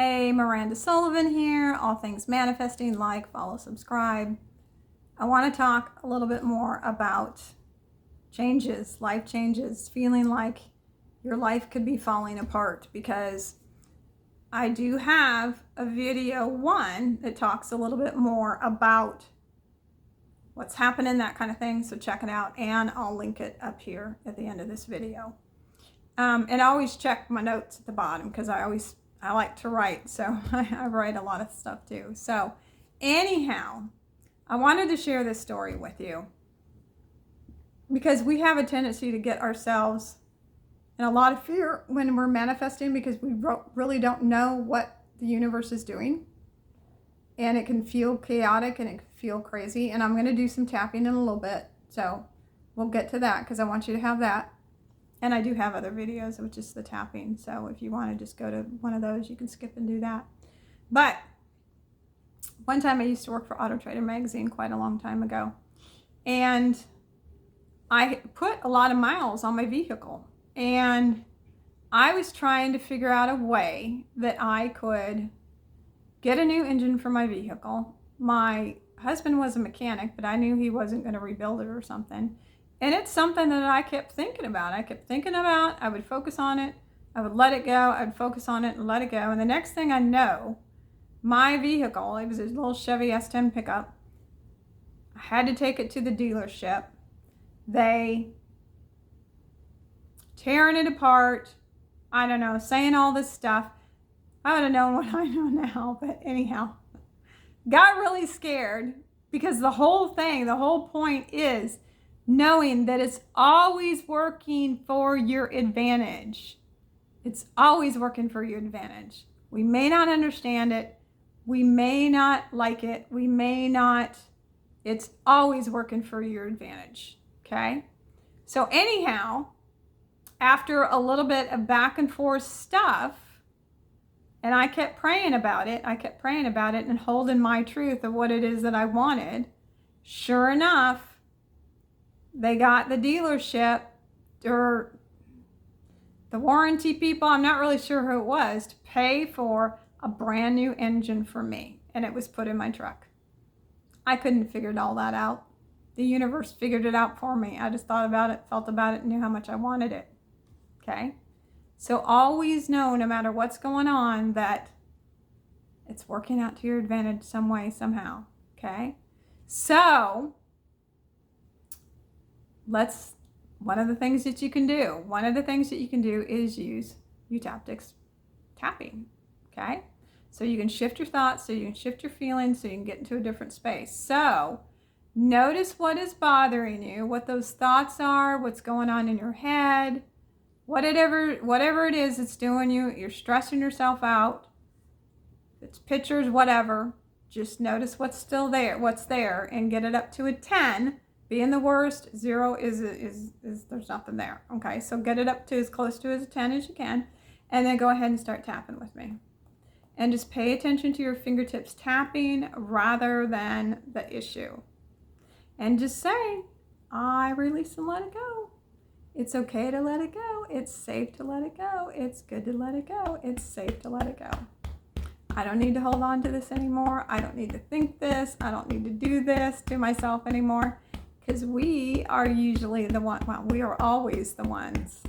Hey, Miranda Sullivan here, all things manifesting, like, follow, subscribe. I want to talk a little bit more about changes, life changes, feeling like your life could be falling apart, because I do have a video one that talks a little bit more about what's happening, that kind of thing, so check it out, and I'll link it up here at the end of this video. And I always check my notes at the bottom because I like to write, so I write a lot of stuff too. So anyhow, I wanted to share this story with you because we have a tendency to get ourselves in a lot of fear when we're manifesting, because we really don't know what the universe is doing, and it can feel chaotic and it can feel crazy. And I'm going to do some tapping in a little bit, so we'll get to that because I want you to have that. And I do have other videos with just the tapping, so if you want to just go to one of those, you can skip and do that. But one time I used to work for Auto Trader magazine quite a long time ago, and I put a lot of miles on my vehicle, and I was trying to figure out a way that I could get a new engine for my vehicle. My husband was a mechanic, but I knew he wasn't going to rebuild it or something. And it's something that I kept thinking about. I would focus on it. I would let it go. I would focus on it and let it go. And the next thing I know, my vehicle, it was a little Chevy S10 pickup. I had to take it to the dealership. They tearing it apart. I don't know, saying all this stuff. I would have known what I know now, but anyhow, got really scared, because the whole point is knowing that it's always working for your advantage. It's always working for your advantage. We may not understand it. We may not like it. It's always working for your advantage. Okay? So anyhow, after a little bit of back and forth stuff, and I kept praying about it and holding my truth of what it is that I wanted, sure enough, they got the dealership or the warranty people, I'm not really sure who it was, to pay for a brand new engine for me. And it was put in my truck. I couldn't figure all that out. The universe figured it out for me. I just thought about it, felt about it, and knew how much I wanted it. Okay? So always know, no matter what's going on, that it's working out to your advantage some way, somehow. Okay? So one of the things that you can do is use Eutaptics tapping. Okay? So you can shift your thoughts, so you can shift your feelings, so you can get into a different space. So notice what is bothering you, what those thoughts are, what's going on in your head, whatever it is that's doing you're stressing yourself out. It's pictures, whatever. Just notice what's there, and get it up to a 10. Being the worst, 0 is there's nothing there. Okay, so get it up to as close to as a 10 as you can, and then go ahead and start tapping with me. And just pay attention to your fingertips tapping rather than the issue. And just say, I release and let it go. It's okay to let it go. It's safe to let it go. It's good to let it go. It's safe to let it go. I don't need to hold on to this anymore. I don't need to think this. I don't need to do this to myself anymore. Because we are usually we are always the ones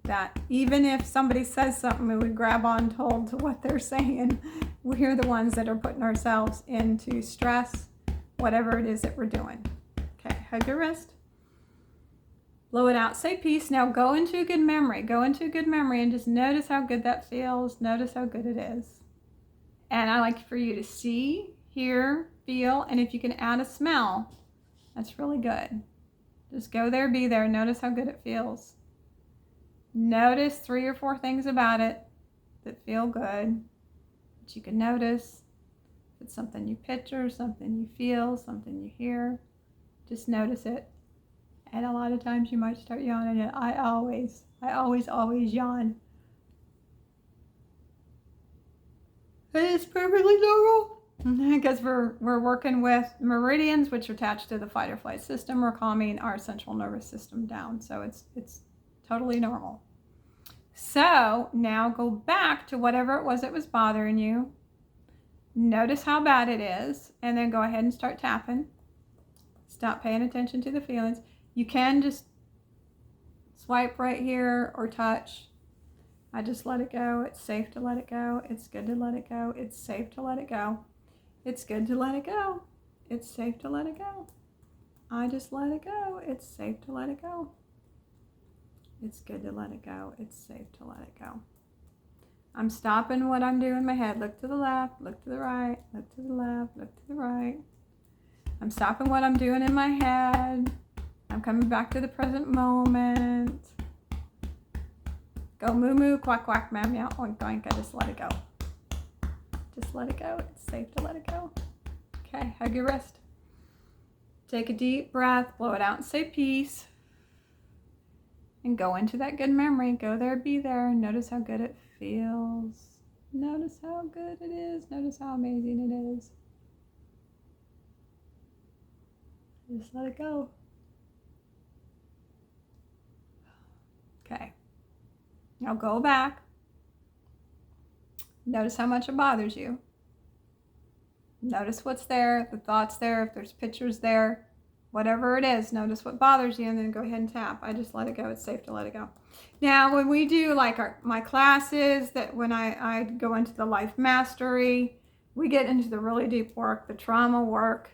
that, even if somebody says something and we grab on hold to what they're saying, we're the ones that are putting ourselves into stress, whatever it is that we're doing. Okay, hug your wrist. Blow it out. Say peace. Now go into a good memory. And just notice how good that feels. Notice how good it is. And I like for you to see, hear, feel, and if you can add a smell, that's really good. Just go there, be there. Notice how good it feels. Notice 3 or 4 things about it that feel good, that you can notice. If it's something you picture, something you feel, something you hear, just notice it. And a lot of times you might start yawning. And I always yawn. It's perfectly normal. Because we're working with meridians, which are attached to the fight or flight system. We're calming our central nervous system down. So it's totally normal. So now go back to whatever it was that was bothering you. Notice how bad it is, and then go ahead and start tapping. Stop paying attention to the feelings. You can just swipe right here or touch. I just let it go. It's safe to let it go. It's good to let it go. It's safe to let it go. It's good to let it go. It's safe to let it go. I just let it go. It's safe to let it go. It's good to let it go. It's safe to let it go. I'm stopping what I'm doing in my head. Look to the left, look to the right, look to the left, look to the right. I'm stopping what I'm doing in my head. I'm coming back to the present moment. Go moo moo, quack quack, meow meow, oink oink. I just let it go. Just let it go. It's safe to let it go. Okay, hug your wrist. Take a deep breath, blow it out and say peace. And go into that good memory. Go there, be there. Notice how good it feels. Notice how good it is. Notice how amazing it is. Just let it go. Okay. Now go back. Notice how much it bothers you. Notice what's there, the thoughts there, if there's pictures there, whatever it is, notice what bothers you, and then go ahead and tap. I just let it go. It's safe to let it go. Now, when we do like my classes, that when I go into the life mastery, we get into the really deep work, the trauma work,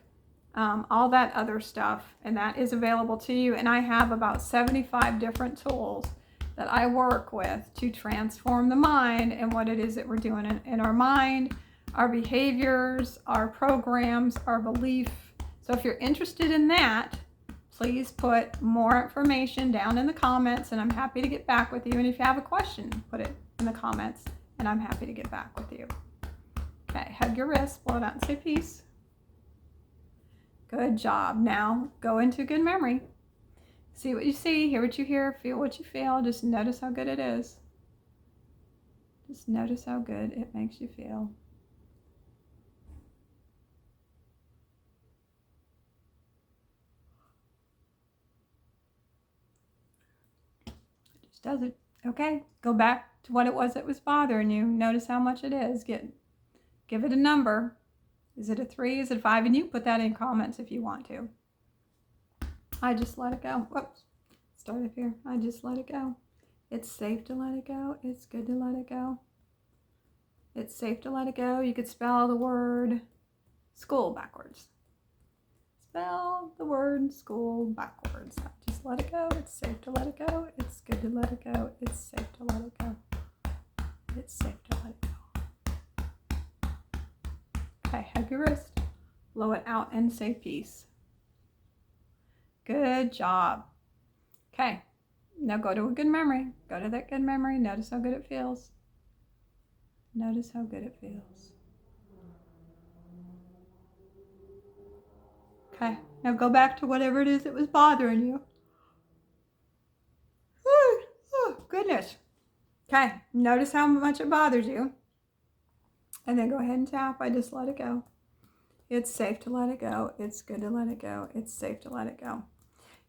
all that other stuff, and that is available to you. And I have about 75 different tools that I work with to transform the mind and what it is that we're doing in our mind, our behaviors, our programs, our belief. So if you're interested in that, please put more information down in the comments, and I'm happy to get back with you. And if you have a question, put it in the comments, and I'm happy to get back with you. Okay, hug your wrist, blow it out and say peace. Good job. Now go into good memory. See what you see, hear what you hear, feel what you feel. Just notice how good it is. Just notice how good it makes you feel. Does it. Okay, go back to what it was that was bothering you. Notice how much it is. Give it a number. Is it a 3? Is it a 5? And you put that in comments if you want to. I just let it go. Whoops. Start up here. I just let it go. It's safe to let it go. It's good to let it go. It's safe to let it go. You could spell the word school backwards. Spell the word school backwards. Just let it go. It's safe to let it go. It's good to let it go. It's safe to let it go. It's safe to let it go. Okay, hug your wrist. Blow it out and say peace. Good job. Okay, now go to a good memory. Go to that good memory. Notice how good it feels. Notice how good it feels. Okay, now go back to whatever it is that was bothering you. Oh, goodness. Okay, notice how much it bothers you. And then go ahead and tap. I just let it go. It's safe to let it go. It's good to let it go. It's safe to let it go.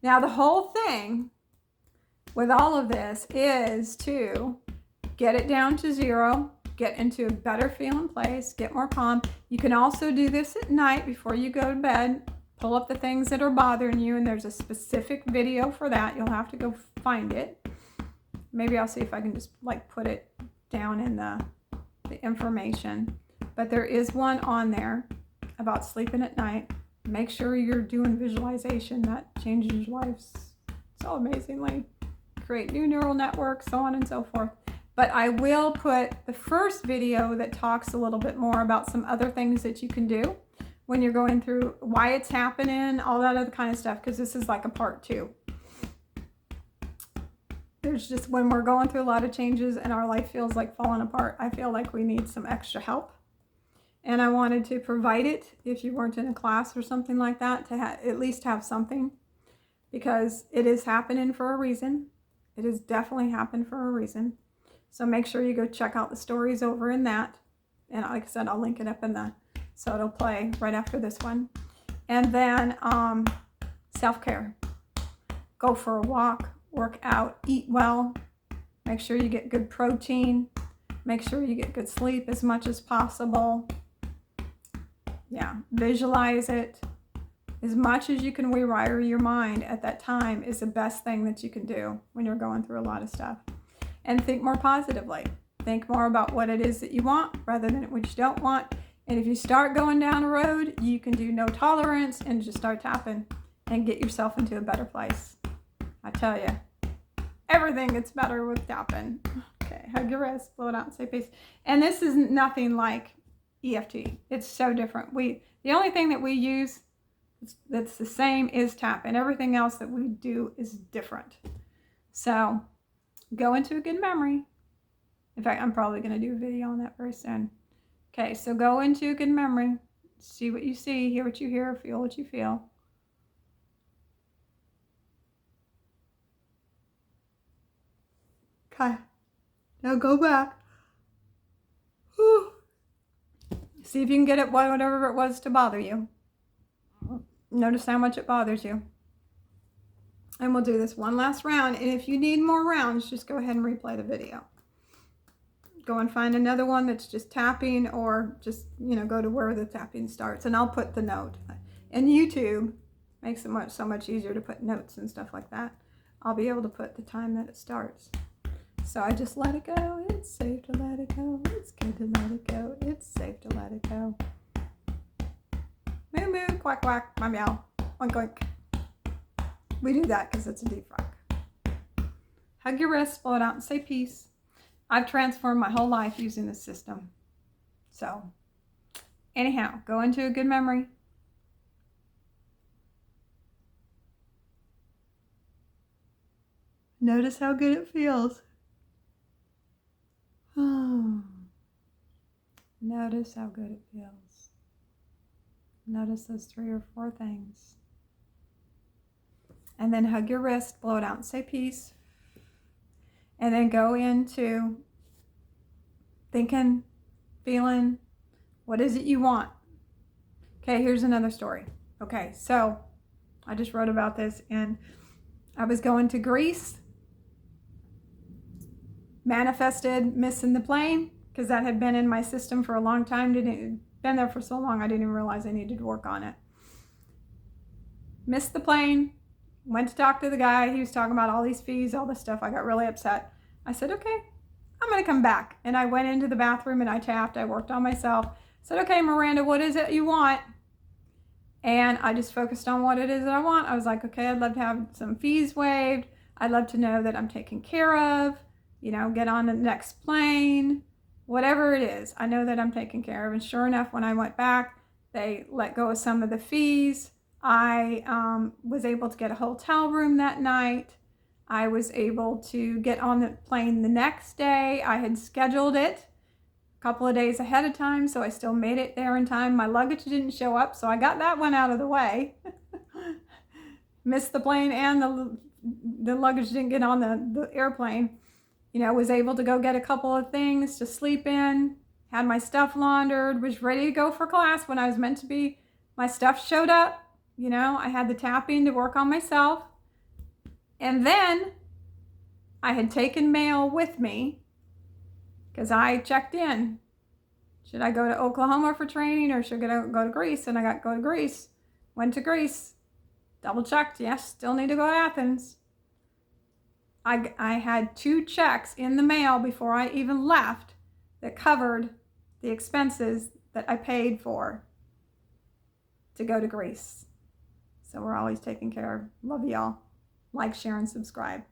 Now, the whole thing with all of this is to get it down to 0, get into a better feeling place, get more calm. You can also do this at night before you go to bed. Pull up the things that are bothering you, and there's a specific video for that. You'll have to go find it. Maybe I'll see if I can just like put it down in the information. But there is one on there about sleeping at night. Make sure you're doing visualization. That changes your life so amazingly. Create new neural networks, so on and so forth. But I will put the first video that talks a little bit more about some other things that you can do when you're going through why it's happening, all that other kind of stuff, because this is like a part 2. There's just, when we're going through a lot of changes and our life feels like falling apart, I feel like we need some extra help. And I wanted to provide it if you weren't in a class or something like that, to at least have something, because it is happening for a reason. It has definitely happened for a reason. So make sure you go check out the stories over in that. And like I said, I'll link it up in the, so it'll play right after this one. And then self-care. Go for a walk, work out, eat well, Make sure you get good protein. Make sure you get good sleep as much as possible. Yeah, visualize it. As much as you can rewire your mind at that time is the best thing that you can do when you're going through a lot of stuff. And think more positively. Think more about what it is that you want rather than what you don't want. And if you start going down a road, you can do no tolerance and just start tapping and get yourself into a better place. I tell you, everything gets better with tapping. Okay, hug your wrist, blow it out, and say peace. And this is nothing like EFT. It's so different. The only thing that we use that's the same is tapping. Everything else that we do is different. So go into a good memory. In fact, I'm probably going to do a video on that very soon. Okay, so go into a good memory. See what you see, hear what you hear, feel what you feel. Okay, now go back. Whew. See if you can get it, whatever it was to bother you. Notice how much it bothers you. And we'll do this one last round. And if you need more rounds, just go ahead and replay the video. Go and find another one that's just tapping, or just, go to where the tapping starts. And I'll put the note. And YouTube makes it so much easier to put notes and stuff like that. I'll be able to put the time that it starts. So I just let it go. It's safe to let it go. It's good to let it go. It's safe to let it go. Moo moo, quack quack, meow meow, oink oink. We do that because it's a deep frog. Hug your wrist, blow it out, and say peace. I've transformed my whole life using this system. So, anyhow, go into a good memory. Notice how good it feels. Notice how good it feels. Notice those 3 or 4 things. And then hug your wrist, blow it out, and say peace. And then go into thinking, feeling, what is it you want? Okay, here's another story. Okay, so I just wrote about this, and I was going to Greece, manifested missing the plane, because that had been in my system for a long time. Been there for so long, I didn't even realize I needed to work on it. Missed the plane. Went to talk to the guy. He was talking about all these fees, all this stuff. I got really upset. I said, okay, I'm going to come back. And I went into the bathroom and I tapped. I worked on myself. I said, okay, Miranda, what is it you want? And I just focused on what it is that I want. I was like, okay, I'd love to have some fees waived. I'd love to know that I'm taken care of. Get on the next plane. Whatever it is, I know that I'm taken care of. And sure enough, when I went back, they let go of some of the fees. I was able to get a hotel room that night. I was able to get on the plane the next day. I had scheduled it a couple of days ahead of time, so I still made it there in time. My luggage didn't show up, so I got that one out of the way. Missed the plane, and the luggage didn't get on the airplane. Was able to go get a couple of things to sleep in, had my stuff laundered, was ready to go for class when I was meant to be. My stuff showed up. I had the tapping to work on myself. And then I had taken mail with me because I checked in. Should I go to Oklahoma for training, or should I go to Greece? And I got to go to Greece. Went to Greece. Double checked. Yes, still need to go to Athens. I had 2 checks in the mail before I even left that covered the expenses that I paid for to go to Greece. So we're always taking care of. Love y'all. Like, share, and subscribe.